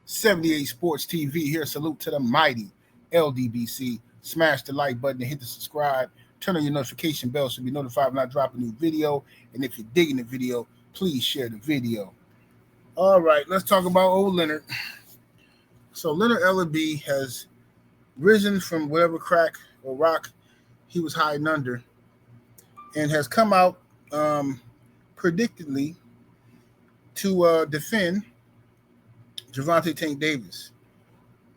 78 Sports TV here. Salute to the mighty LDBC. Smash the like button and hit the subscribe. Turn on your notification bell so you'll be notified when I drop a new video. And if you're digging the video, please share the video. All right, let's talk about old Leonard. So Leonard Ellerbe has risen from whatever crack or rock he was hiding under and has come out predictably to defend Gervonta Tank Davis.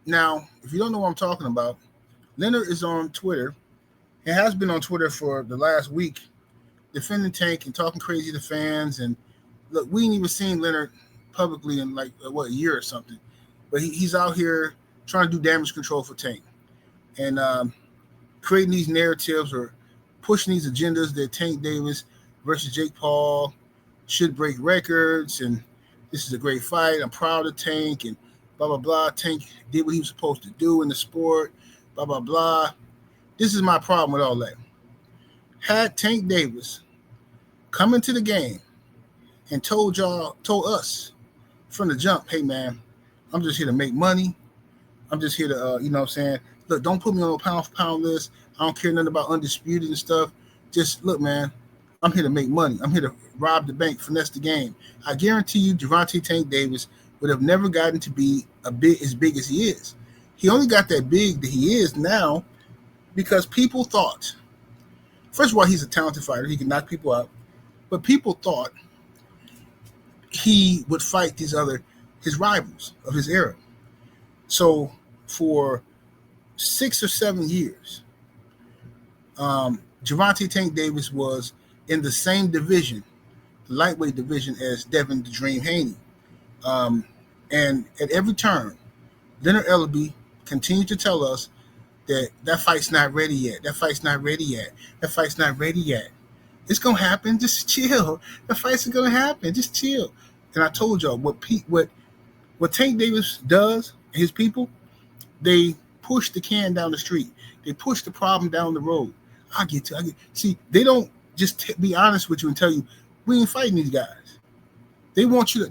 Now, if you don't know what I'm talking about, Leonard is on Twitter. He has been on Twitter for the last week, defending Tank and talking crazy to fans. And look, we ain't even seen Leonard publicly in like a year or something. But he's out here trying to do damage control for Tank and creating these narratives or pushing these agendas that Tank Davis versus Jake Paul should break records and this is a great fight. I'm proud of Tank and blah, blah, blah. Tank did what he was supposed to do in the sport, blah, blah, blah. This is my problem with all that. Had Tank Davis come into the game and told us from the jump, hey, man, I'm just here to make money. I'm just here to, you know what I'm saying? Look, don't put me on a pound-for-pound list. I don't care nothing about undisputed and stuff. Just, look, man, I'm here to make money. I'm here to rob the bank, finesse the game. I guarantee you Gervonta Tank Davis would have never gotten to be as big as he is. He only got that big that he is now because people thought, first of all, he's a talented fighter. He can knock people out. But people thought he would fight his rivals of his era. So for 6 or 7 years, Gervonta Tank Davis was in the same division, the lightweight division, as Devin the Dream Haney. And at every turn, Leonard Ellerbe continued to tell us that fight's not ready yet. That fight's not ready yet. That fight's not ready yet. It's going to happen. Just chill. The fight's going to happen. Just chill. And I told y'all, what Tank Davis does, his people, they push the can down the street. They push the problem down the road. See, they don't just be honest with you and tell you, we ain't fighting these guys. They want to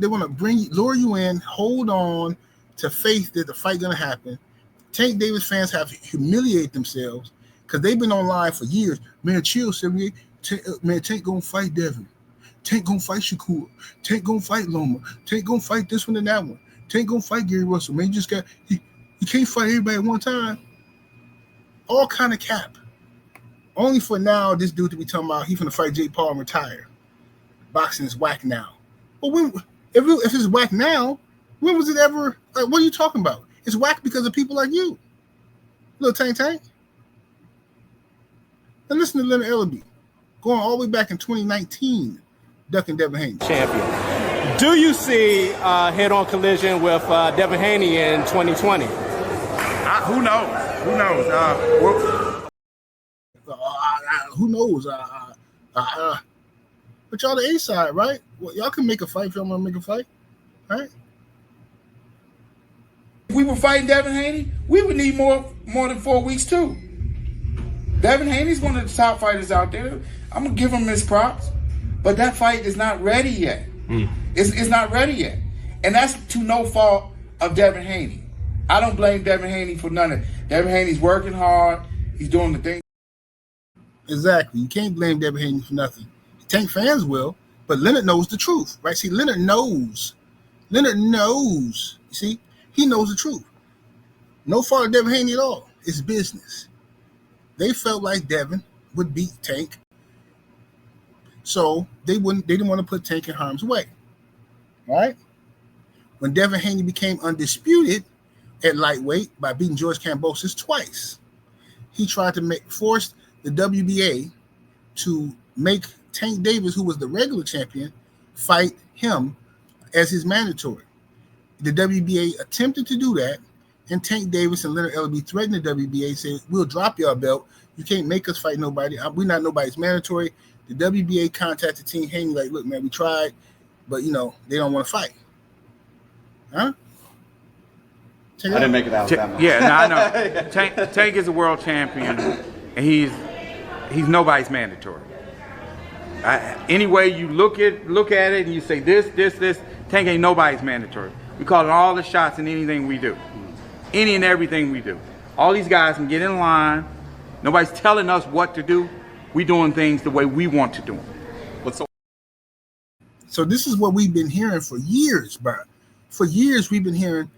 lure you in, hold on to faith that the fight going to happen. Tank Davis fans have humiliated themselves because they've been online for years. Man, chill, 78. Tank going to fight Devin. Tank going to fight Shakur. Tank going to fight Loma. Tank going to fight this one and that one. Tank going to fight Gary Russell. Man, you can't fight everybody at one time. All kind of cap. Only for now, this dude to be talking about he's going to fight Jake Paul and retire. Boxing is whack now. But if it's whack now, when was it ever? Like, what are you talking about? It's whack because of people like you. Little Tank. And listen to Leonard Ellerbe, going all the way back in 2019, ducking Devin Haney. Champion. Do you see a head-on collision with Devin Haney in 2020? Who knows? Who knows? But y'all the A side, right? Well, y'all can make a fight if y'all want to make a fight, right? If we were fighting Devin Haney, we would need more than 4 weeks too. Devin Haney's one of the top fighters out there. I'm gonna give him his props, but that fight is not ready yet. It's not ready yet, and that's to no fault of Devin Haney. I don't blame Devin Haney for none of it. Devin Haney's working hard. He's doing the thing. Exactly. You can't blame Devin Haney for nothing. Tank fans will, but Leonard knows the truth, right? See, Leonard knows. You see, he knows the truth. No fault of Devin Haney at all. It's business. They felt like Devin would beat Tank, so they didn't want to put Tank in harm's way, right? When Devin Haney became undisputed at lightweight by beating George Kambosos twice, he tried to force the WBA to make Tank Davis, who was the regular champion, fight him as his mandatory. The WBA attempted to do that, and Tank Davis and Leonard Ellerbe threatened the WBA, said, we'll drop your belt. You can't make us fight nobody. We're not nobody's mandatory. The WBA contacted Team Haney like, look, man, we tried, but, they don't want to fight. Huh? I didn't make it out that much. Yeah, no, I know. Tank is a world champion, and he's nobody's mandatory. Any way you look at it and you say this, Tank ain't nobody's mandatory. We calling all the shots in anything we do. Any and everything we do. All these guys can get in line. Nobody's telling us what to do. We doing things the way we want to do them. So this is what we've been hearing for years, bro. For years we've been hearing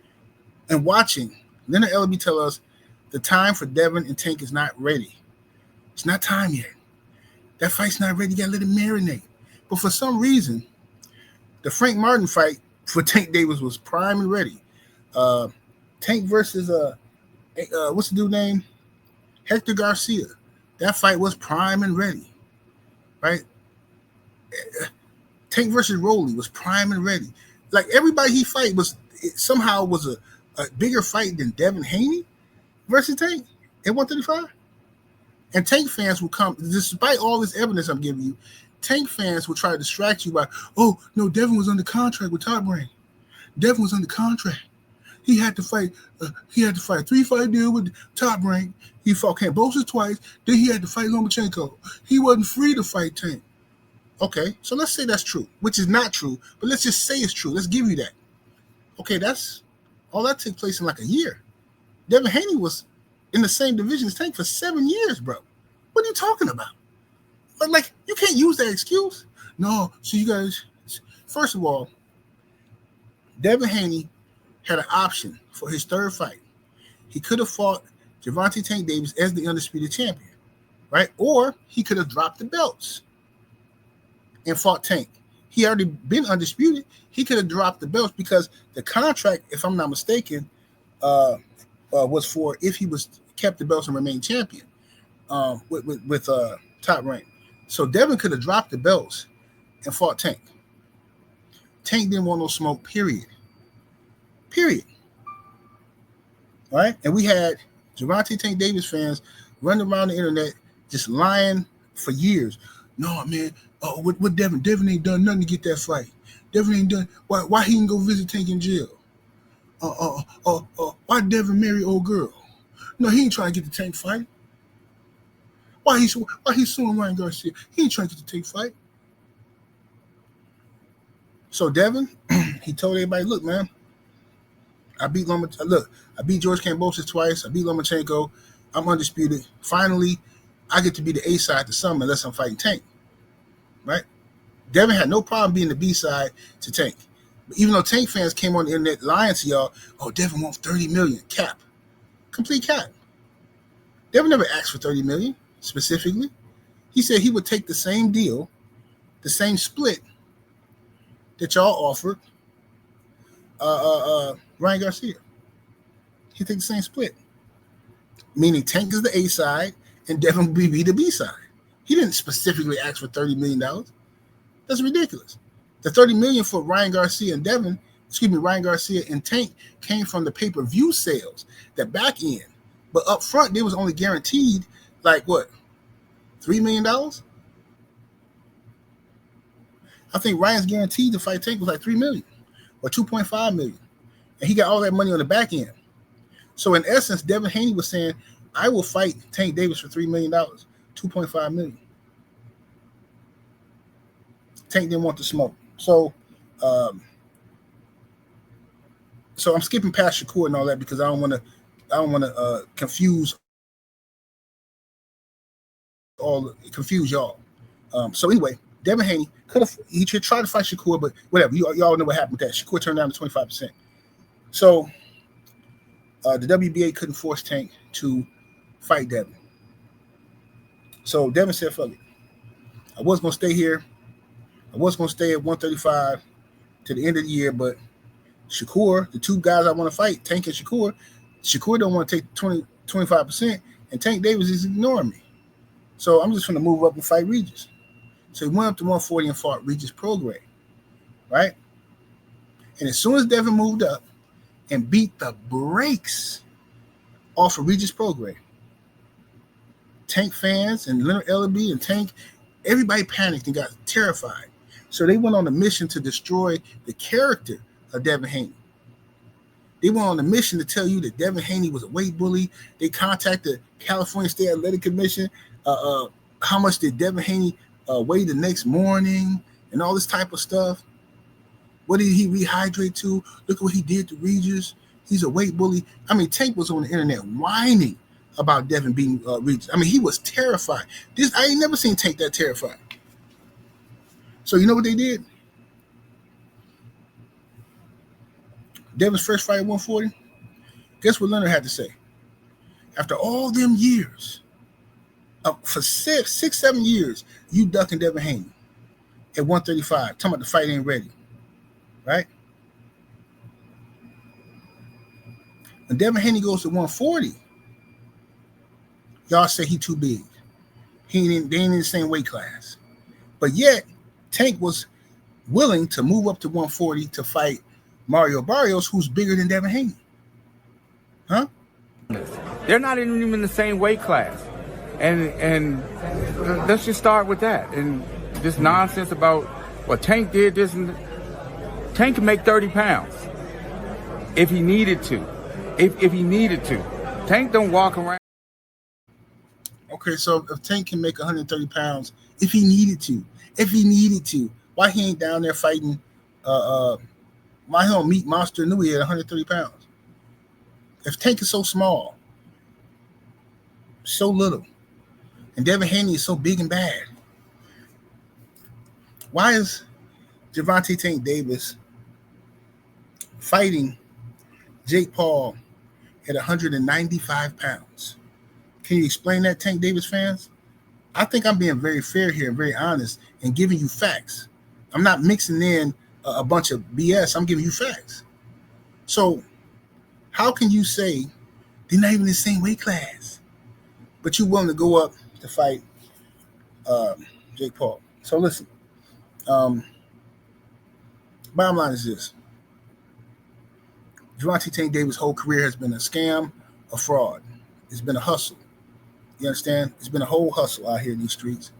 and watching Leonard Ellerbe tell us the time for Devin and Tank is not ready. It's not time yet. That fight's not ready. You gotta let it marinate. But for some reason, the Frank Martin fight for Tank Davis was prime and ready. Tank versus what's the dude name? Hector Garcia. That fight was prime and ready, right? Tank versus Rolly was prime and ready. Like everybody he fight was somehow was a bigger fight than Devin Haney versus Tank at 135. And Tank fans will come, despite all this evidence I'm giving you, Tank fans will try to distract you by, oh, no, Devin was under contract with Top Rank. Devin was under contract. He had to fight a 3-fight deal with Top Rank. He fought Kambosos twice. Then he had to fight Lomachenko. He wasn't free to fight Tank. Okay, so let's say that's true, which is not true, but let's just say it's true. Let's give you that. Okay, that's all that took place in like a year. Devin Haney was in the same division as Tank for 7 years, bro. What are you talking about? But like, you can't use that excuse. No, so you guys, first of all, Devin Haney had an option for his third fight. He could have fought Gervonta Tank Davis as the undisputed champion, right? Or he could have dropped the belts and fought Tank. He already been undisputed. He could have dropped the belts because the contract, if I'm not mistaken, was for if he was kept the belts and remained champion with Top Rank. So Devin could have dropped the belts and fought Tank. Tank didn't want no smoke, period. Right? And we had Gervonta Tank Davis fans running around the internet just lying for years. No, man, what Devin? Devin ain't done nothing to get that fight. Devin ain't done. Why he didn't go visit Tank in jail? Why Devin marry old girl? No, he ain't trying to get the Tank fight. Why he suing Ryan Garcia? He ain't trying to get the Tank fight. So Devin, he told everybody, look, man, I beat George Kambosos twice. I beat Lomachenko. I'm undisputed. Finally, I get to be the A side to some unless I'm fighting Tank. Right? Devin had no problem being the B side to Tank. But even though Tank fans came on the internet lying to y'all, oh, Devin wants $30 million. Cap. Complete cap. Devin never asked for $30 million specifically. He said he would take the same deal, the same split that y'all offered Ryan Garcia. He'd take the same split. Meaning Tank is the A side and Devin will be the B side. He didn't specifically ask for $30 million. That's ridiculous. The $30 million for Ryan Garcia and Tank came from the pay-per-view sales, the back end. But up front, they was only guaranteed like what? $3 million? I think Ryan's guaranteed to fight Tank was like $3 million or $2.5 million. And he got all that money on the back end. So in essence, Devin Haney was saying, I will fight Tank Davis for $3 million, $2.5 million. Tank didn't want the smoke. So I'm skipping past Shakur and all that because I don't want to confuse y'all. So anyway, Devin Haney he tried to fight Shakur, but whatever. Y'all know what happened with that. Shakur turned down to 25%. So the WBA couldn't force Tank to fight Devin. So Devin said, fuck it. I was going to stay here. I was going to stay at 135 to the end of the year, but Shakur, the two guys I want to fight, Tank and Shakur don't want to take 25%, and Tank Davis is ignoring me. So I'm just going to move up and fight Regis. So he went up to 140 and fought Regis Prograis, right? And as soon as Devin moved up and beat the brakes off of Regis Prograis, Tank fans and Leonard Ellerbe and Tank, everybody panicked and got terrified. So they went on a mission to destroy the character of Devin Haney. They went on a mission to tell you that Devin Haney was a weight bully. They contacted California State Athletic Commission. How much did Devin Haney weigh the next morning and all this type of stuff. What did he rehydrate to? Look at what he did to Regis. He's a weight bully. I mean, Tank was on the internet whining about Devin beating Regis. I mean, he was terrified. I ain't never seen Tank that terrified. So you know what they did? Devin's first fight at 140. Guess what Leonard had to say? After all them years, for 6-7 years, you ducking Devin Haney at 135, talking about the fight ain't ready, right? When Devin Haney goes to 140, y'all say he too big. They ain't in the same weight class. But yet, Tank was willing to move up to 140 to fight Mario Barrios, who's bigger than Devin Haney. Huh? They're not even in the same weight class. And let's just start with that. And this nonsense about, well, Tank did this, and Tank can make 30 pounds if he needed to. If he needed to. Tank don't walk around. Okay, so if Tank can make 130 pounds, if he needed to, why he ain't down there fighting, why he don't meet Monster Nui at 130 pounds? If Tank is so small, so little, and Devin Haney is so big and bad, why is Gervonta Tank Davis fighting Jake Paul at 195 pounds? Can you explain that, Tank Davis fans? I think I'm being very fair here and very honest and giving you facts. I'm not mixing in a bunch of BS. I'm giving you facts. So how can you say they're not even in the same weight class, but you're willing to go up to fight Jake Paul? So listen, bottom line is this. Gervonta Tank Davis' whole career has been a scam, a fraud. It's been a hustle. You understand? It's been a whole hustle out here in these streets.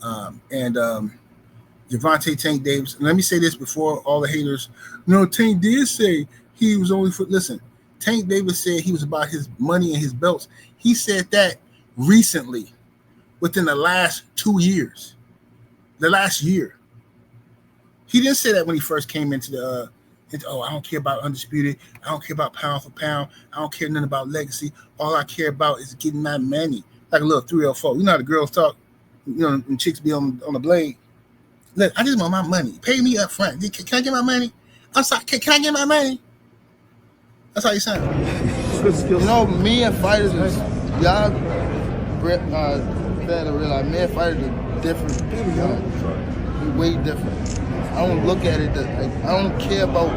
Gervonta Tank Davis, and let me say this before all the haters, no, Tank did say he was only for, listen, Tank Davis said he was about his money and his belts. He said that recently, within the last 2 years, the last year. He didn't say that when he first came into the, I don't care about Undisputed. I don't care about pound for pound. I don't care nothing about legacy. All I care about is getting my money. Like a little 304. You know how the girls talk, you know, when chicks be on the blade. Look, I just want my money. Pay me up front. Can I get my money? I'm sorry. Can I get my money? That's how you sound. You know, me and fighters, y'all better realize, me and fighters are different. We're way different. I don't look at it like, I don't care about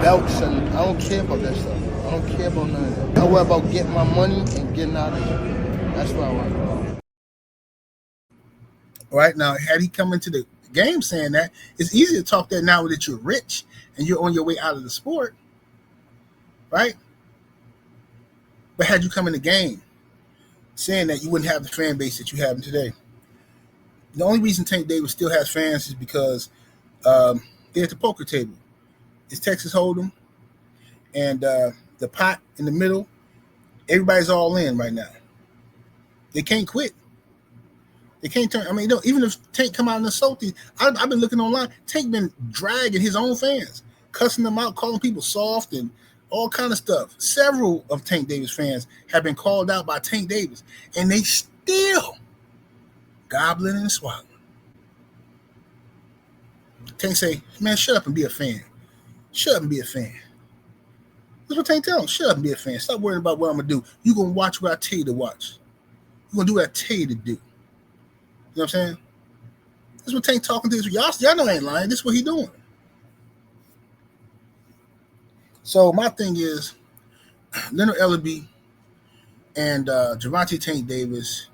belts and I don't care about that stuff. I don't care about none of that. I worry about getting my money and getting out of here. That's what I worry about. All right, now, had he come into the game saying that, it's easy to talk that now that you're rich and you're on your way out of the sport, right? But had you come in the game saying that, you wouldn't have the fan base that you have today. The only reason Tank Davis still has fans is because they're at the poker table. It's Texas Hold'em, and the pot in the middle, everybody's all in right now. They can't quit. They can't turn. I mean, even if Tank come out and assault these, I've been looking online. Tank been dragging his own fans, cussing them out, calling people soft and all kind of stuff. Several of Tank Davis fans have been called out by Tank Davis, and they still gobbling and swallowing. Tank say, man, shut up and be a fan. Shut up and be a fan. That's what Tank tell him. Shut up and be a fan. Stop worrying about what I'm going to do. You're going to watch what I tell you to watch. You're going to do what I tell you to do. You know what I'm saying? That's what Tank talking to us. Y'all know I ain't lying. This is what he doing. So my thing is, Leonard Ellerbe and Gervonta Tank Davis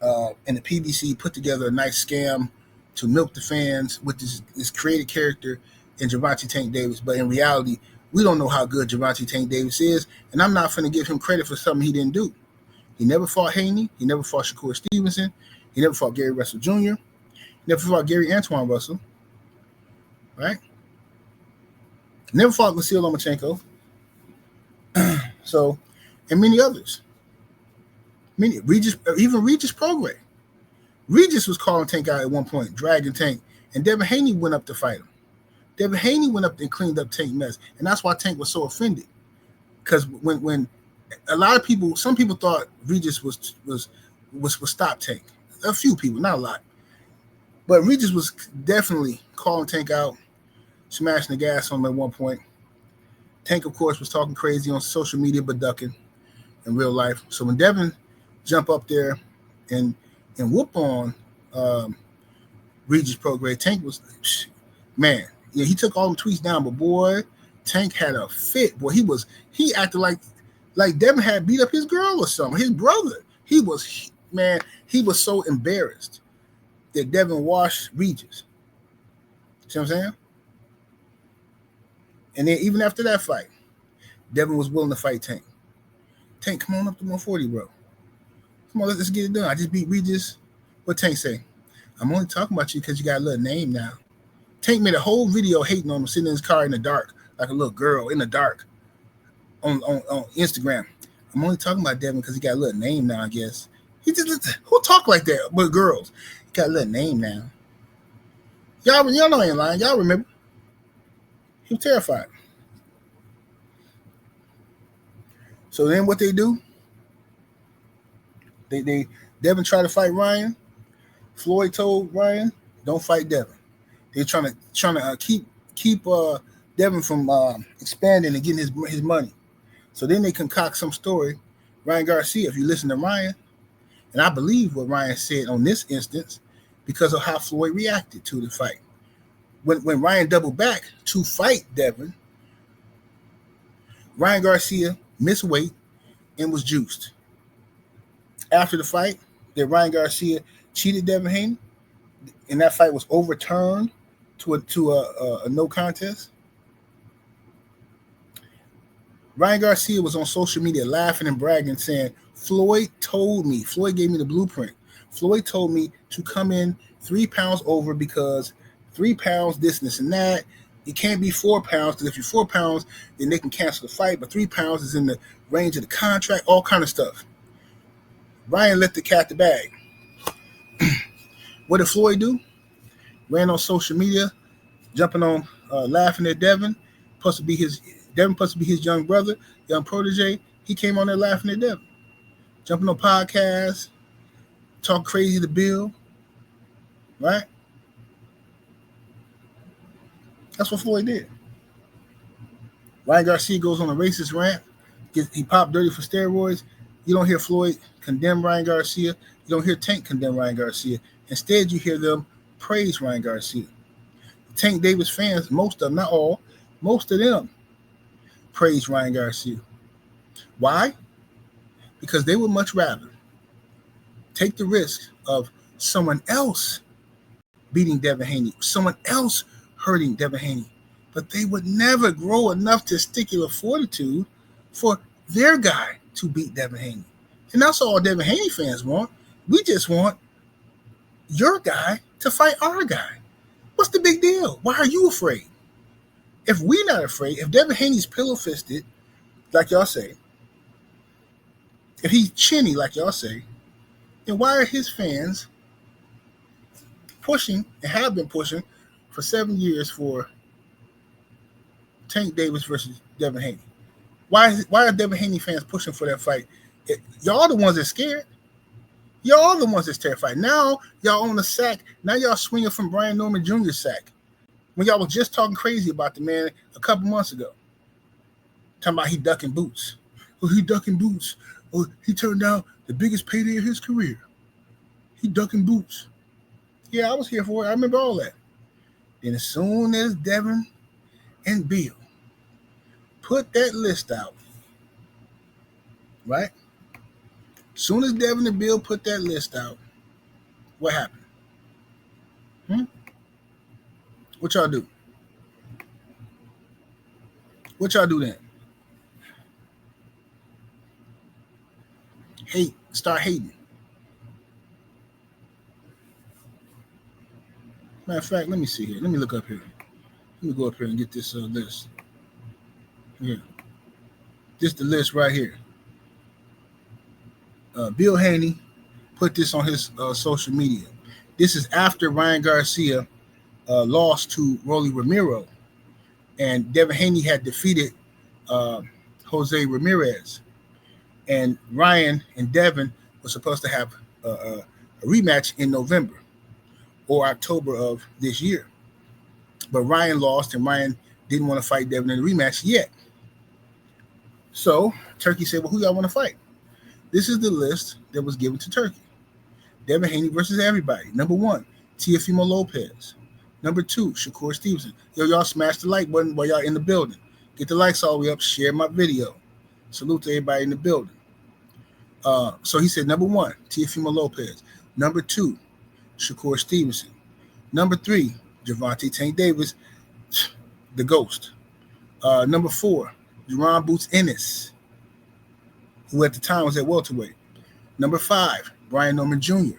and the PBC put together a nice scam to milk the fans with this created character in Gervonta Tank Davis. But in reality, we don't know how good Gervonta Tank Davis is, and I'm not going to give him credit for something he didn't do. He never fought Haney. He never fought Shakur Stevenson. He never fought Gary Russell Jr. He never fought Gary Antoine Russell. Right? Never fought Vasil Lomachenko. So, and many others. Even Regis Prograis. Regis was calling Tank out at one point, dragging Tank, and Devin Haney went up to fight him. Devin Haney went up and cleaned up Tank mess, and that's why Tank was so offended. Because when a lot of people, some people thought Regis was stop Tank. A few people, not a lot, but Regis was definitely calling Tank out, smashing the gas on him at one point. Tank, of course, was talking crazy on social media, but ducking in real life. So when Devin jump up there and whoop on Regis Prograde, Tank was, man, yeah, he took all the tweets down, but boy, Tank had a fit. Boy, he acted like Devin had beat up his girl or something, his brother. He was so embarrassed that Devin washed Regis. See what I'm saying? And then even after that fight, Devin was willing to fight Tank. Tank, come on up to 140, bro. Come on, let's get it done. I just beat Regis. What Tank say? I'm only talking about you because you got a little name now. Tank made a whole video hating on him, sitting in his car in the dark, like a little girl in the dark on Instagram. I'm only talking about Devin because he got a little name now, I guess. Who talk like that with girls? He got a little name now. Y'all know I ain't lying. Y'all remember. He was terrified. So then what they do? Devin tried to fight Ryan. Floyd told Ryan, don't fight Devin. They're trying to keep Devin from expanding and getting his money. So then they concoct some story. Ryan Garcia, if you listen to Ryan, and I believe what Ryan said on this instance because of how Floyd reacted to the fight. When Ryan doubled back to fight Devin, Ryan Garcia missed weight and was juiced. After the fight, that Ryan Garcia cheated Devin Haney, and that fight was overturned to a no contest. Ryan Garcia was on social media laughing and bragging, saying, Floyd gave me the blueprint. Floyd told me to come in 3 pounds over because 3 pounds, this and that. It can't be 4 pounds because if you're 4 pounds, then they can cancel the fight. But 3 pounds is in the range of the contract, all kind of stuff. Ryan let the cat the bag. What did Floyd do? Ran on social media, jumping on, laughing at Devin. Devin supposed to be his young brother, young protege. He came on there laughing at Devin, jumping on podcasts, talk crazy to Bill, right? That's what Floyd did. Ryan Garcia goes on a racist rant. He popped dirty for steroids. You don't hear Floyd condemn Ryan Garcia. You don't hear Tank condemn Ryan Garcia. Instead, you hear them praise Ryan Garcia. Tank Davis fans, most of them, not all, most of them praise Ryan Garcia. Why? Because they would much rather take the risk of someone else beating Devin Haney, someone else hurting Devin Haney, but they would never grow enough testicular fortitude for their guy to beat Devin Haney. And that's all Devin Haney fans want. We just want your guy to fight our guy. What's the big deal? Why are you afraid? If we're not afraid, if Devin Haney's pillow-fisted, like y'all say, if he's chinny, like y'all say, then why are his fans pushing and have been pushing for 7 years for Tank Davis versus Devin Haney? Why are Devin Haney fans pushing for that fight? Y'all the ones that's scared. Y'all the ones that's terrified. Now y'all on the sack. Now y'all swinging from Brian Norman Jr.'s sack. When y'all was just talking crazy about the man a couple months ago. Talking about he ducking boots. Oh, he ducking boots. Oh, he turned down the biggest payday of his career. He ducking boots. Yeah, I was here for it. I remember all that. Then as soon as Devin and Bill put that list out, right? As soon as Devin and Bill put that list out, what happened? What y'all do? What y'all do then? Hate. Start hating. Matter of fact, let me see here. Let me look up here. Let me go up here and get this list. Yeah. This the list right here. Bill Haney put this on his social media. This is after Ryan Garcia lost to Rolly Romero and Devin Haney had defeated Jose Ramirez, and Ryan and Devin were supposed to have a rematch in November or October of this year, but Ryan lost, and Ryan didn't want to fight Devin in the rematch yet. So Turkey said, well, who y'all want to fight? This is the list that was given to Turkey. Devin Haney versus everybody. Number 1, Teofimo Lopez. Number 2, Shakur Stevenson. Yo, y'all smash the like button while y'all in the building. Get the likes all the way up. Share my video. Salute to everybody in the building. So he said, number 1, Teofimo Lopez. Number 2, Shakur Stevenson. Number 3, Gervonta Tank Davis, the Ghost. Number 4, Jaron Boots Ennis, who at the time was at welterweight. Number 5, Brian Norman Jr.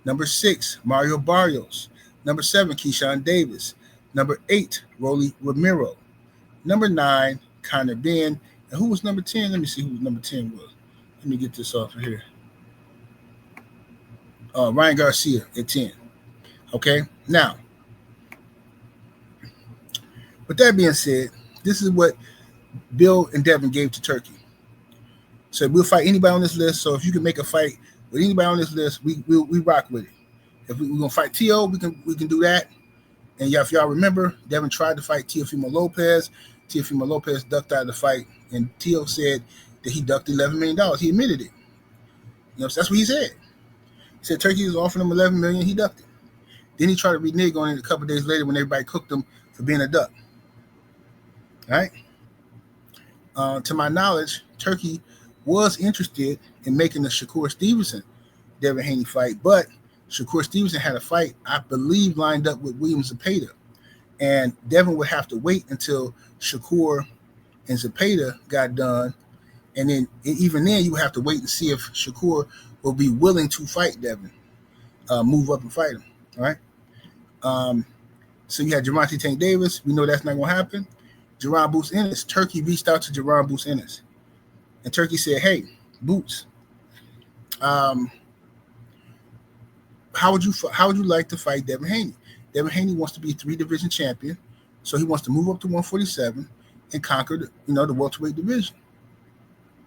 Number 6, Mario Barrios. Number 7, Keyshawn Davis. Number 8, Rolly Ramiro. Number 9, Connor Ben. And who was number 10? Let me see who number 10 was. Let me get this off of here. Ryan Garcia at 10. Okay, now, with that being said, this is what Bill and Devin gave to Turkey. So we'll fight anybody on this list. So if you can make a fight with anybody on this list, we rock with it. If we're gonna fight Teo, we can do that. And if y'all remember, Devin tried to fight Teofimo Lopez. Teofimo Lopez ducked out of the fight, and Teo said that he ducked $11 million. He admitted it. You know, so that's what he said. He said Turkey was offering him $11 million. He ducked it. Then he tried to renege on it a couple of days later when everybody cooked him for being a duck. All right. To my knowledge, Turkey was interested in making the Shakur Stevenson Devin Haney fight, but Shakur Stevenson had a fight, I believe, lined up with William Zepeda, and Devin would have to wait until Shakur and Zepeda got done, and then even then you would have to wait and see if Shakur will be willing to fight Devin, move up and fight him. All right. So you had Gervonta Tank Davis. We know that's not going to happen. Jaron Boots Ennis. Turkey reached out to Jaron Boots Ennis, and Turkey said, "Hey, Boots, how would you like to fight Devin Haney? Devin Haney wants to be a 3-division champion, so he wants to move up to 147 and conquer the welterweight division."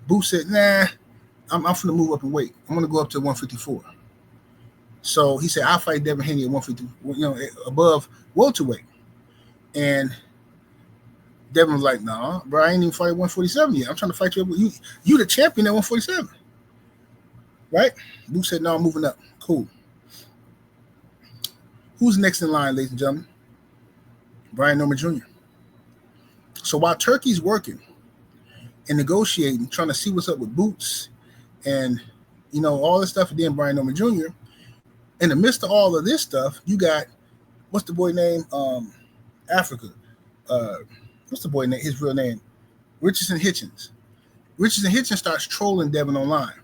Boots said, "Nah, I'm going to move up and wait. I'm going to go up to 154." So he said, "I'll fight Devin Haney at 150, above welterweight." And Devin was like, "No, bro, I ain't even fight at 147 yet. I'm trying to fight you. You the champion at 147, right?" Boots said, "No, I'm moving up." Cool. Who's next in line, ladies and gentlemen? Brian Norman Jr. So while Turkey's working and negotiating, trying to see what's up with Boots and all this stuff, and then Brian Norman Jr., in the midst of all of this stuff, you got, what's the boy name? Africa. What's the boy name? His real name? Richardson Hitchens. Richardson Hitchens starts trolling Devin online.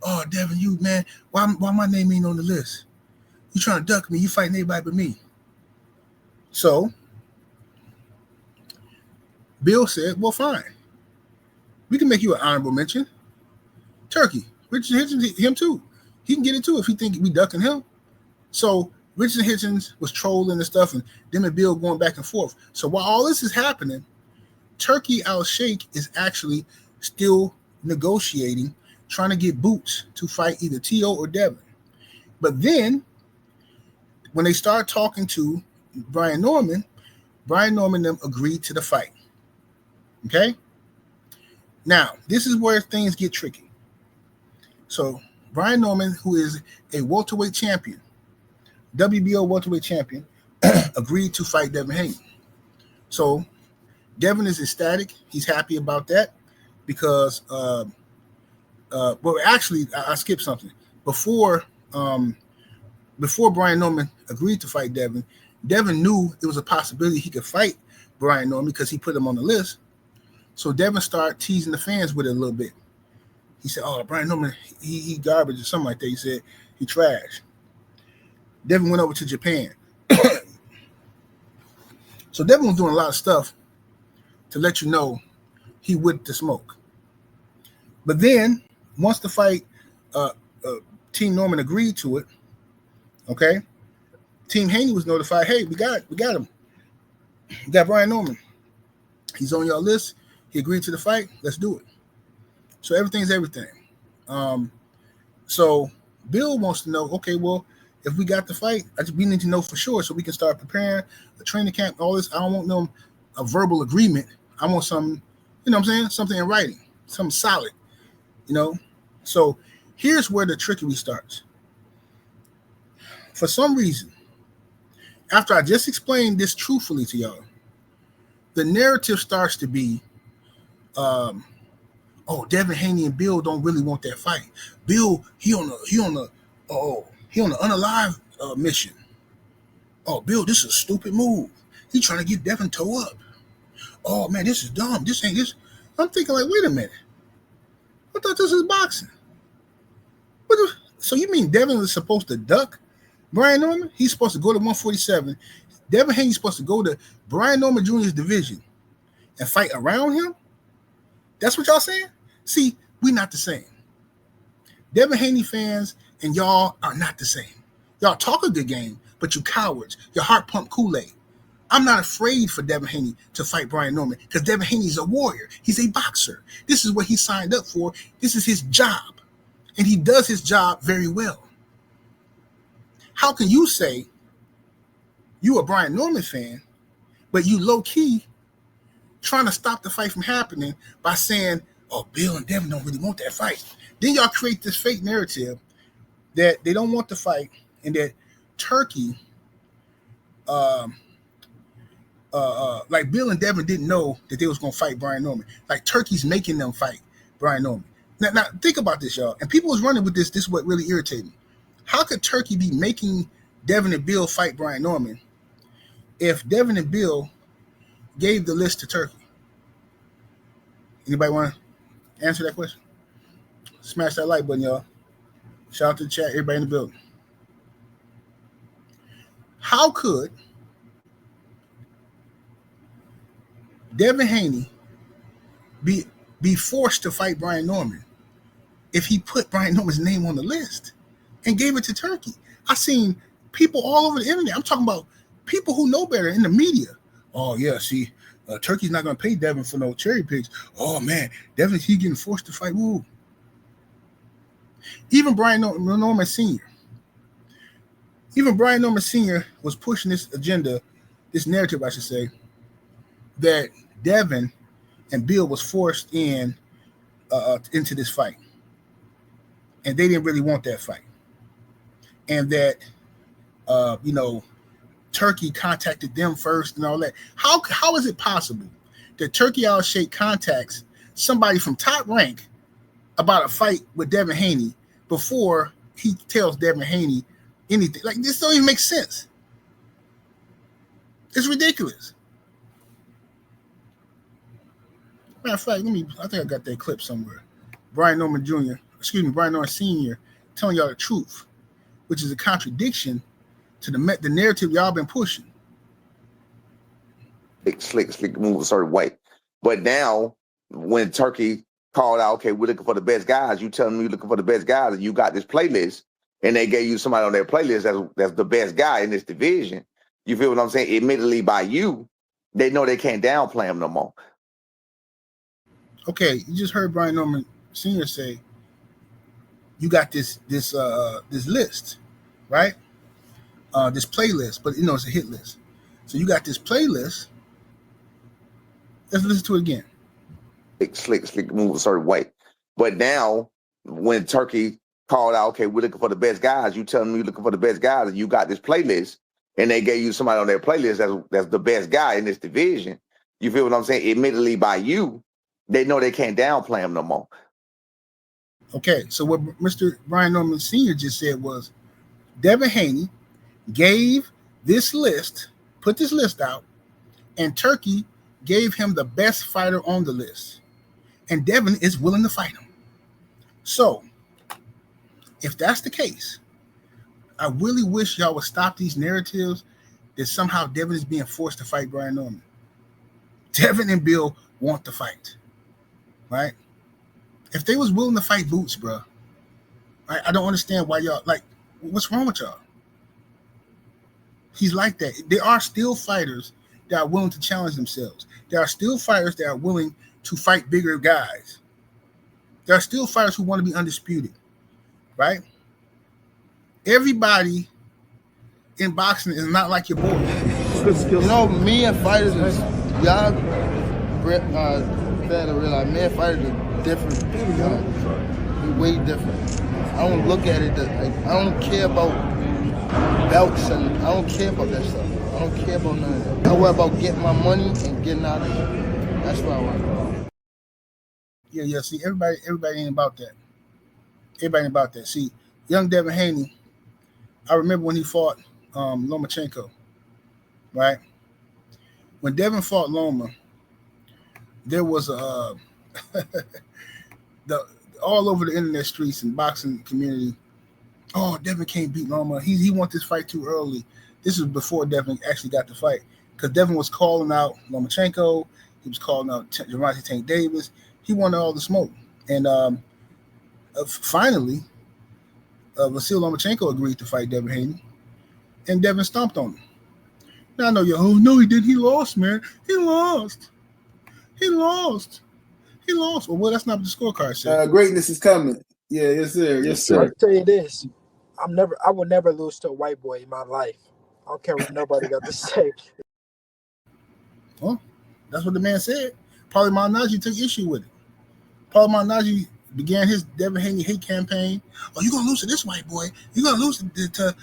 "Oh, Devin, you, man, why my name ain't on the list? You trying to duck me? You fighting anybody but me." So Bill said, "Well, fine. We can make you an honorable mention. Turkey, Richardson Hitchens, him too. He can get it too if he think we ducking him." So Richardson Hitchens was trolling and stuff, and them and Bill going back and forth. So while all this is happening, Turkey Al Sheikh is actually still negotiating, trying to get Boots to fight either Teo or Devin. But then when they start talking to Brian Norman them agreed to the fight. Okay? Now, this is where things get tricky. So Brian Norman, who is a welterweight champion, WBO welterweight champion, agreed to fight Devin Haney. So Devin is ecstatic. He's happy about that because, well, actually, I skipped something. Before Brian Norman agreed to fight Devin, Devin knew it was a possibility he could fight Brian Norman because he put him on the list. So Devin started teasing the fans with it a little bit. He said, "Oh, Brian Norman, he garbage," or something like that. He said he trash. Devin went over to Japan. So Devin was doing a lot of stuff to let you know he whipped the smoke. But then once the fight, Team Norman agreed to it. Okay, Team Haney was notified. "Hey, we got him. We got Brian Norman." He's on your list. He agreed to the fight. Let's do it. So everything's everything. So Bill wants to know, okay, well, if we got the fight, we need to know for sure so we can start preparing the training camp, all this. I don't want a verbal agreement. I want something, you know what I'm saying? Something in writing, something solid, you know? So here's where the trickery starts. For some reason, after I just explained this truthfully to y'all, the narrative starts to be, oh, Devin Haney and Bill don't really want that fight. Bill, he on the unalive mission. Oh, Bill, this is a stupid move. He trying to get Devin toe up. Oh man, this is dumb. This ain't this. I'm thinking like, wait a minute. I thought this was boxing. So you mean Devin is supposed to duck Brian Norman? He's supposed to go to 147. Devin Haney's supposed to go to Brian Norman Jr.'s division and fight around him? That's what y'all saying? See, we not the same. Devin Haney fans and y'all are not the same. Y'all talk a good game, but you cowards. Your heart pump Kool-Aid. I'm not afraid for Devin Haney to fight Brian Norman because Devin Haney's a warrior. He's a boxer. This is what he signed up for. This is his job. And he does his job very well. How can you say you a Brian Norman fan, but you low-key trying to stop the fight from happening by saying, oh, Bill and Devin don't really want that fight. Then y'all create this fake narrative that they don't want the fight and that Turkey, like Bill and Devin didn't know that they was going to fight Brian Norman. Like Turkey's making them fight Brian Norman. Now think about this, y'all. And people was running with this. This is what really irritated me. How could Turkey be making Devin and Bill fight Brian Norman if Devin and Bill gave the list to Turkey? Anybody want to answer that question? Smash that like button, y'all. Shout out to the chat, everybody in the building. How could Devin Haney be forced to fight Brian Norman if he put Brian Norman's name on the list and gave it to Turkey? I seen people all over the internet. I'm talking about people who know better in the media. Oh, yeah, see, Turkey's not going to pay Devin for no cherry picks. Oh, man, Devin's he getting forced to fight. Woo. Even Brian Norman Sr. Even Brian Norman Sr. was pushing this agenda, this narrative, I should say, that Devin and Bill was forced into this fight. And they didn't really want that fight. And that, Turkey contacted them first and all that. How is it possible that Turkey Al-Sheikh contacts somebody from Top Rank about a fight with Devin Haney before he tells Devin Haney anything? Like, this don't even make sense. It's ridiculous. Matter of fact, I think I got that clip somewhere. Brian Norman Sr. telling y'all the truth, which is a contradiction to the narrative y'all been pushing. Slick move a certain way. But now, when Turkey called out, okay, we're looking for the best guys, you tell them you're looking for the best guys, and you got this playlist, and they gave you somebody on their playlist that's the best guy in this division. You feel what I'm saying? Admittedly, by you, they know they can't downplay him no more. Okay, you just heard Brian Norman Sr. say, you got this list, right? This playlist, but it's a hit list. So you got this playlist. Let's listen to it again. Slick move a certain way. But now, when Turkey called out, okay, we're looking for the best guys, you tell them you're looking for the best guys, and you got this playlist, and they gave you somebody on their playlist that's the best guy in this division. You feel what I'm saying? Admittedly, by you, they know they can't downplay him no more. Okay, so what Mr. Brian Norman Sr. just said was Devin Haney gave this list, put this list out, and Turkey gave him the best fighter on the list. And Devin is willing to fight him. So, if that's the case, I really wish y'all would stop these narratives that somehow Devin is being forced to fight Brian Norman. Devin and Bill want to fight, right? If they was willing to fight Boots, bro, right, I don't understand why y'all, like, what's wrong with y'all? He's like that. There are still fighters that are willing to challenge themselves. there are still fighters that are willing to fight bigger guys. There are still fighters who want to be undisputed, right? Everybody in boxing is not like your boy. You know, me and fighters is, y'all fail to realize, me and fighters are different people. We way different. I don't look at it, I don't care about belts and I don't care about that stuff. I don't care about none of that. I worry about getting my money and getting out of here. That's what I worry about. Yeah. See, everybody ain't about that. Everybody ain't about that. See, young Devin Haney, I remember when he fought Lomachenko, right? When Devin fought Loma, there was a all over the internet streets and boxing community. Oh, Devin can't beat Loma. He won this fight too early. This was before Devin actually got the fight, because Devin was calling out Lomachenko. He was calling out Gervonta Tank Davis. He wanted all the smoke, and finally, Vasil Lomachenko agreed to fight Devin Haney, and Devin stomped on him. Now I know you. Oh no, he didn't. He lost, man. He lost. Well, that's not what the scorecard said. Greatness is coming. Yeah, yes, sir. Yes, sir. I'll tell you this. I would never lose to a white boy in my life. I don't care what nobody got to say. Well, that's what the man said. Paulie Malignaggi took issue with it. Paulie Malignaggi began his Devin Haney hate campaign. Oh, you're going to lose to this white boy. You're going to lose to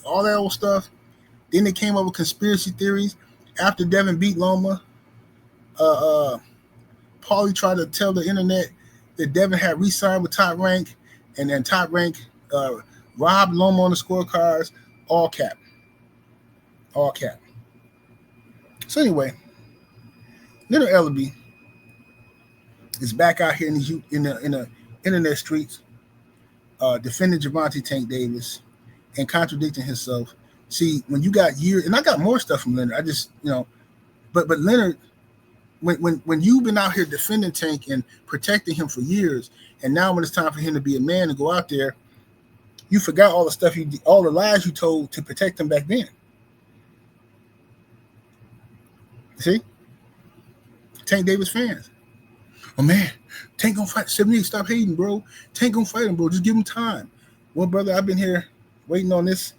all that old stuff. Then they came up with conspiracy theories. After Devin beat Loma, Paulie tried to tell the internet that Devin had re-signed with Top Rank, and then Top Rank robbed Loma on the scorecards, all cap. So anyway, Leonard Ellerbe is back out here in the internet streets, defending Gervonta Tank Davis and contradicting himself. See, when you got years, and I got more stuff from Leonard. I just, but Leonard, when you've been out here defending Tank and protecting him for years, and now when it's time for him to be a man and go out there, you forgot all the stuff all the lies you told to protect him back then. See? Tank Davis fans. Oh man, Tank gonna fight 78. Stop hating, bro. Tank gonna fight him, bro. Just give him time. Well, brother, I've been here waiting on these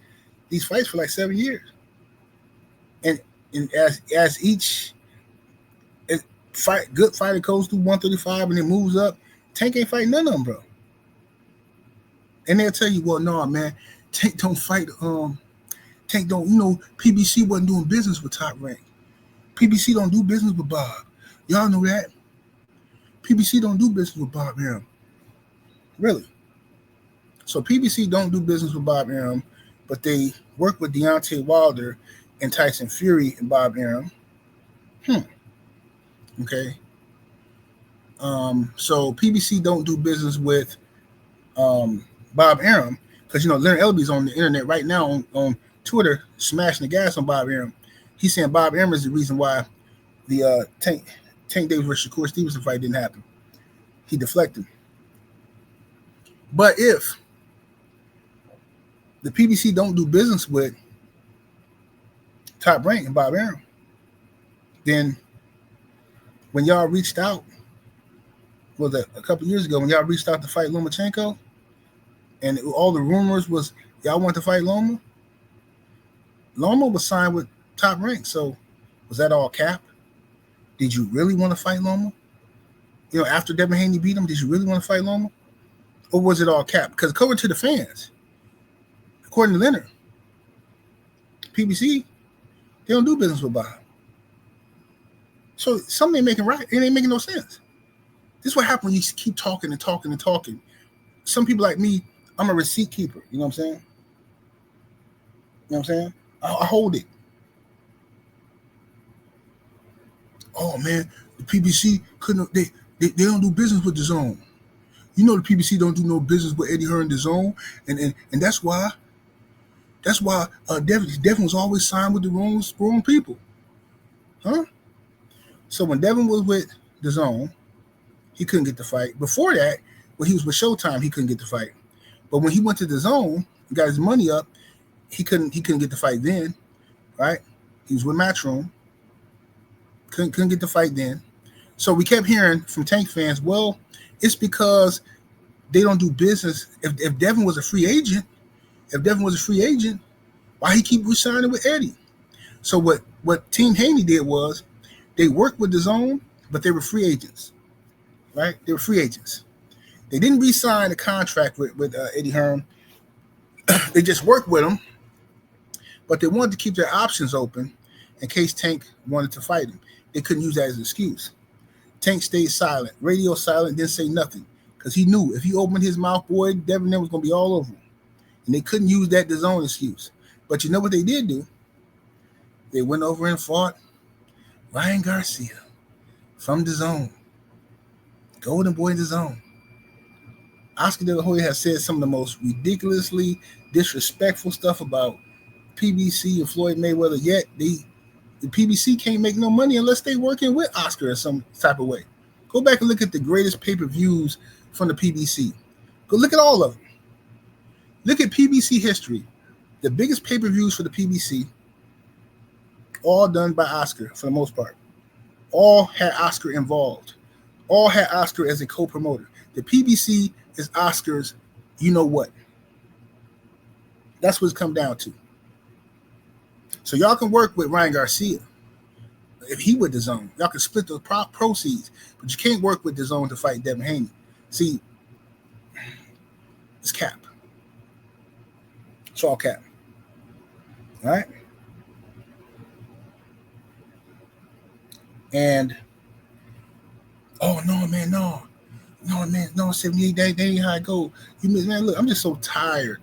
fights for like 7 years. And as each good fighter goes through 135 and it moves up, Tank ain't fighting none of them, bro. And they'll tell you, well, no, man, Tank don't fight. Tank don't, PBC wasn't doing business with Top Rank. PBC don't do business with Bob. Y'all know that. PBC don't do business with Bob Arum. Really. So PBC don't do business with Bob Arum, but they work with Deontay Wilder and Tyson Fury and Bob Arum. Okay. So PBC don't do business with Bob Arum, because Leonard Ellerbe's on the internet right now on Twitter smashing the gas on Bob Arum. He's saying Bob Arum is the reason why the Tank Davis versus Shakur Stevenson fight didn't happen. He deflected. But if the PBC don't do business with Top Rank and Bob Arum, then when y'all reached out, was it a couple years ago, when y'all reached out to fight Lomachenko, and all the rumors was y'all want to fight Loma? Loma was signed with Top Rank, so was that all cap? Did you really want to fight Loma? After Devin Haney beat him, did you really want to fight Loma? Or was it all cap? Because according to the fans, according to Leonard, PBC, they don't do business with Bob. So something ain't making right. It ain't making no sense. This is what happens when you keep talking and talking and talking. Some people like me, I'm a receipt keeper. You know what I'm saying? I hold it. Oh man, the PBC couldn't. They don't do business with the zone. The PBC don't do no business with Eddie Hearn, the zone, and that's why Devin was always signed with the wrong people, huh? So when Devin was with the zone, he couldn't get the fight. Before that, when he was with Showtime, he couldn't get the fight. But when he went to the zone and got his money up, he couldn't get the fight then, right? He was with Matchroom. Couldn't get the fight then. So we kept hearing from Tank fans, well, it's because they don't do business. If Devin was a free agent, why he keep re-signing with Eddie? So what Team Haney did was they worked with the zone, but they were free agents, right? They were free agents. They didn't re-sign a contract with Eddie Hearn. They just worked with him, but they wanted to keep their options open in case Tank wanted to fight him. They couldn't use that as an excuse. Tank stayed silent, radio silent, didn't say nothing, because he knew if he opened his mouth, boy, Devin was going to be all over him. And they couldn't use that DAZN excuse. But you know what they did do? They went over and fought Ryan Garcia from DAZN. Golden Boy DAZN. Oscar De La Hoya has said some of the most ridiculously disrespectful stuff about PBC and Floyd Mayweather, yet the PBC can't make no money unless they working with Oscar in some type of way. Go back and look at the greatest pay-per-views from the PBC. Go look at all of them. Look at PBC history. The biggest pay-per-views for the PBC, all done by Oscar for the most part. All had Oscar involved. All had Oscar as a co-promoter. The PBC is Oscar's you know what. That's what it's come down to. So y'all can work with Ryan Garcia. If he with DAZN, y'all can split the proceeds, but you can't work with DAZN to fight Devin Haney. See, it's cap. It's all cap. All right? And, oh, no, man, no. No, man, no, 78, that ain't how I go. Man, look, I'm just so tired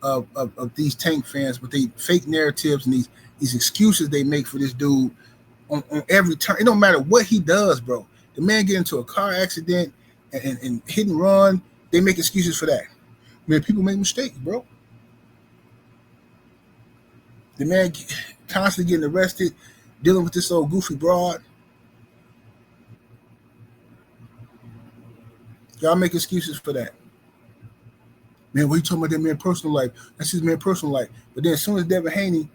of these Tank fans with these fake narratives and these excuses they make for this dude on every turn. It don't matter what he does, bro. The man get into a car accident and hit and run. They make excuses for that. Man, people make mistakes, bro. The man constantly getting arrested, dealing with this old goofy broad. Y'all make excuses for that. Man, what are you talking about that man's personal life? That's his man's personal life. But then as soon as Devin Haney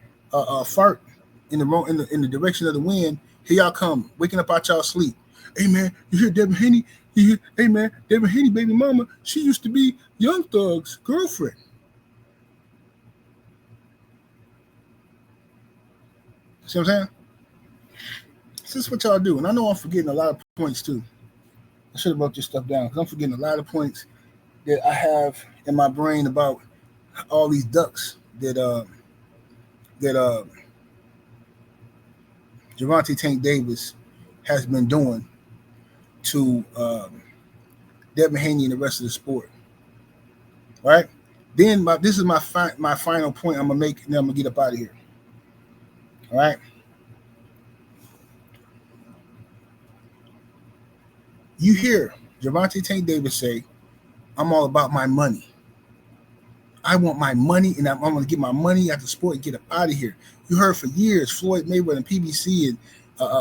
fart in the direction of the wind, here y'all come, waking up out y'all sleep. Hey man, you hear Devin Haney? Hey man, Devin Haney, baby mama, she used to be Young Thug's girlfriend. See what I'm saying? This is what y'all do. And I know I'm forgetting a lot of points too. I should have wrote this stuff down because I'm forgetting a lot of points that I have in my brain about all these ducks that Gervonta Tank Davis has been doing to Devin Haney and the rest of the sport. All right? Then this is my final point I'm going to make, and then I'm going to get up out of here. All right? You hear Gervonta Tank Davis say, I'm all about my money. I want my money, and I'm going to get my money out the sport and get up out of here. You heard for years Floyd Mayweather and PBC and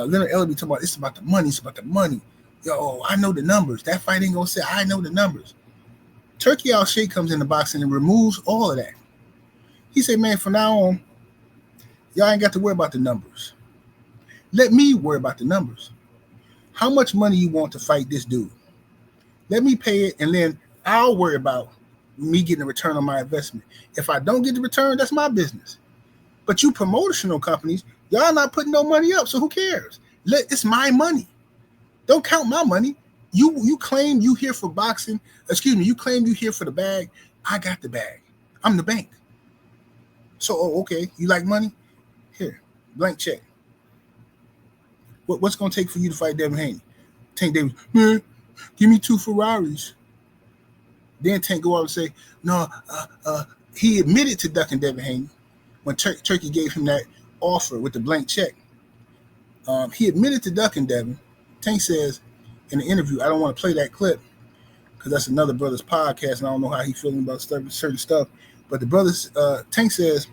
Leonard Ellerbe talking about it's about the money. It's about the money. Yo, I know the numbers. That fight ain't going to say I know the numbers. Turkey Al-Sheikh comes in the boxing and removes all of that. He said, man, from now on, y'all ain't got to worry about the numbers. Let me worry about the numbers. How much money you want to fight this dude? Let me pay it, and then I'll worry about me getting a return on my investment. If I don't get the return, that's my business. But you promotional companies, y'all not putting no money up, so who cares? It's my money. Don't count my money. You claim you here for boxing. Excuse me, you claim you here for the bag. I got the bag. I'm the bank. So, okay, you like money? Here, blank check. What's going to take for you to fight Devin Haney? Tank Davis, man, give me 2 Ferraris. Then Tank go out and say, no, he admitted to ducking Devin Haney when Turkey gave him that offer with the blank check. He admitted to ducking Devin. Tank says in the interview, I don't want to play that clip because that's another brother's podcast, and I don't know how he's feeling about certain stuff. But the brother's Tank says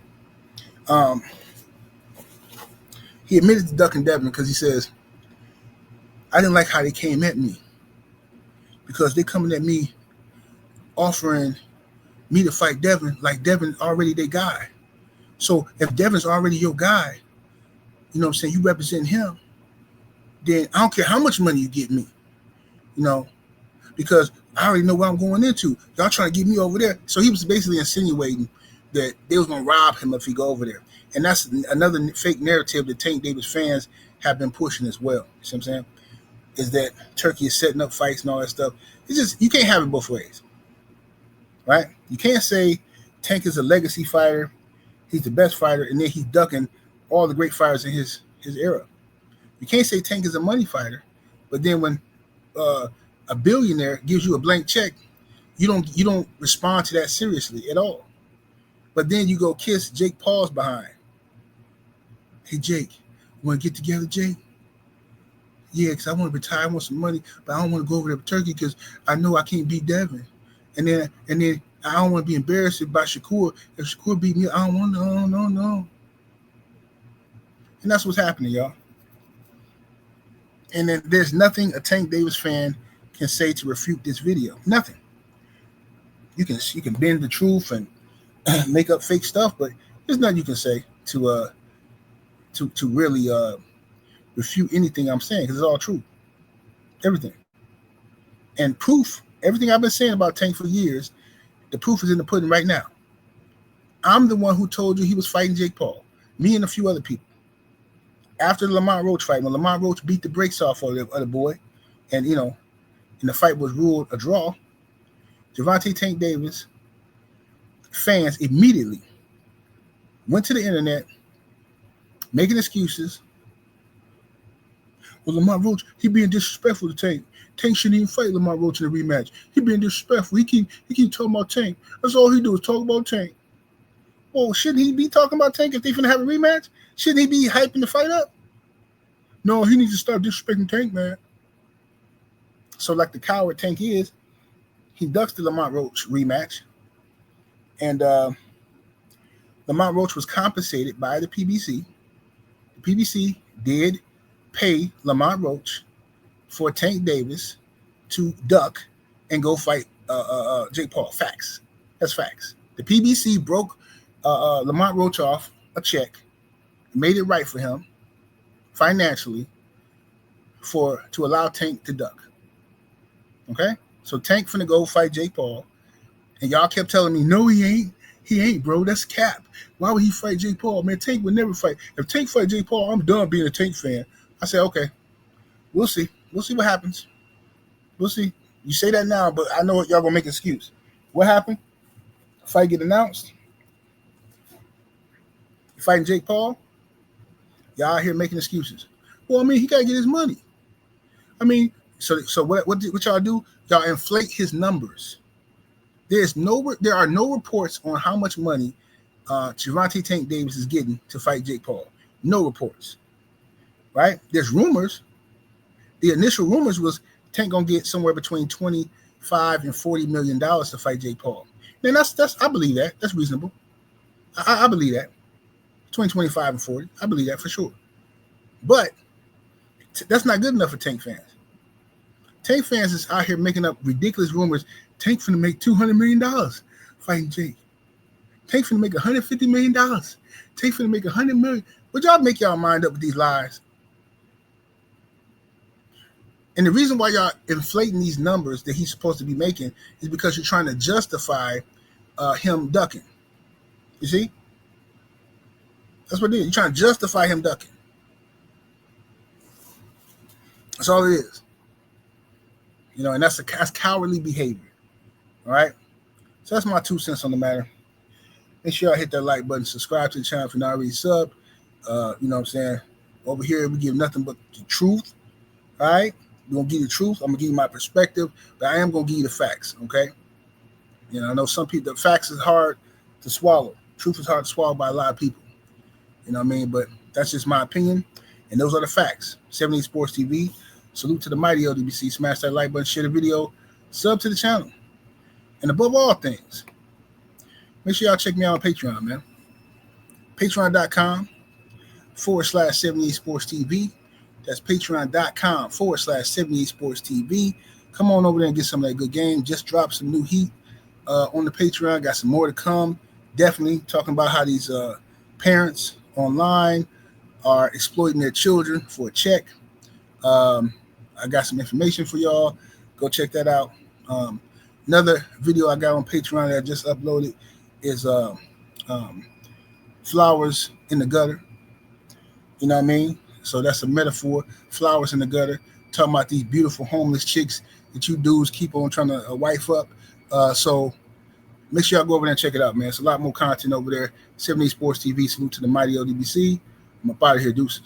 he admitted to ducking Devin because he says, I didn't like how they came at me because they coming at me offering me to fight Devin like Devin already their guy. So if Devin's already your guy, you know what I'm saying, you represent him, then I don't care how much money you get me, you know, because I already know what I'm going into. Y'all trying to get me over there. So he was basically insinuating that they was going to rob him if he go over there. And that's another fake narrative that Tank Davis fans have been pushing as well. You see what I'm saying? Is that Turkey is setting up fights and all that stuff. It's just, you can't have it both ways, right? You can't say Tank is a legacy fighter, he's the best fighter, and then he's ducking all the great fighters in his era. You can't say Tank is a money fighter, but then when a billionaire gives you a blank check, you don't respond to that seriously at all. But then you go kiss Jake Paul's behind. Hey, Jake, you want to get together, Jake? Yeah, because I want to retire, I want some money, but I don't want to go over there to Turkey because I know I can't beat Devin. And then I don't want to be embarrassed by Shakur. If Shakur beat me, I don't want to, no. And that's what's happening, y'all. And then there's nothing a Tank Davis fan can say to refute this video. Nothing. You can bend the truth and make up fake stuff, but there's nothing you can say to really refute anything I'm saying, because it's all true. Everything. And proof, everything I've been saying about Tank for years, the proof is in the pudding right now. I'm the one who told you he was fighting Jake Paul. Me and a few other people. After the Lamont Roach fight, when Lamont Roach beat the brakes off of the other boy, and and the fight was ruled a draw, Gervonta Tank Davis fans immediately went to the internet making excuses. Well, Lamont Roach, he being disrespectful to Tank. Tank shouldn't even fight Lamont Roach in a rematch. He being disrespectful. He keep talking about Tank. That's all he do is talk about Tank. Well, shouldn't he be talking about Tank if they finna have a rematch? Shouldn't he be hyping the fight up? No, he needs to stop disrespecting Tank, man. So like the coward Tank is, he ducks the Lamont Roach rematch. And Lamont Roach was compensated by the PBC. The PBC did pay Lamont Roach for Tank Davis to duck and go fight Jake Paul. Facts. That's facts. The PBC broke Lamont Roach off a check, made it right for him financially to allow Tank to duck. Okay? So Tank finna go fight Jake Paul, and y'all kept telling me, no, he ain't. He ain't, bro. That's cap. Why would he fight Jake Paul? Man, Tank would never fight. If Tank fight Jake Paul, I'm done being a Tank fan. I said, okay, we'll see. We'll see what happens. We'll see. You say that now, but I know y'all gonna make an excuse. What happened? Fight get announced. You fighting Jake Paul? Y'all out here making excuses. Well, I mean, he gotta get his money. I mean, so what y'all do? Y'all inflate his numbers. There are no reports on how much money Gervonta Tank Davis is getting to fight Jake Paul. No reports. Right? There's rumors. The initial rumors was Tank gonna get somewhere between $25 and $40 million to fight Jake Paul. Man, that's I believe that. That's reasonable. I believe that. Between 25 and 40. I believe that for sure. But that's not good enough for Tank fans. Tank fans is out here making up ridiculous rumors. Tank finna make $200 million fighting Jake. Tank finna make $150 million. Tank finna make $100 million. Would y'all make y'all mind up with these lies? And the reason why y'all inflating these numbers that he's supposed to be making is because you're trying to justify him ducking. You see? That's what it is. You're trying to justify him ducking. That's all it is. And that's cowardly behavior. All right? So that's my 2 cents on the matter. Make sure y'all hit that like button, subscribe to the channel if you're not already sub. You know what I'm saying? Over here, we give nothing but the truth. All right? We're going to give you the truth. I'm going to give you my perspective, but I am going to give you the facts, okay? I know some people, the facts is hard to swallow. Truth is hard to swallow by a lot of people. You know what I mean? But that's just my opinion, and those are the facts. 78 Sports TV. Salute to the mighty LDBC. Smash that like button, share the video, sub to the channel. And above all things, make sure y'all check me out on Patreon, man. Patreon.com/78 Sports TV. That's patreon.com/78 Sports TV. Come on over there and get some of that good game. Just dropped some new heat on the Patreon. Got some more to come. Definitely talking about how these parents online are exploiting their children for a check. I got some information for y'all. Go check that out. Another video I got on Patreon that I just uploaded is flowers in the gutter. You know what I mean? So that's a metaphor. Flowers in the gutter. Talking about these beautiful homeless chicks that you dudes keep on trying to wife up. So make sure y'all go over there and check it out, man. It's a lot more content over there. 70 Sports TV. Salute to the mighty LDBC. I'm up out of here. Deuces.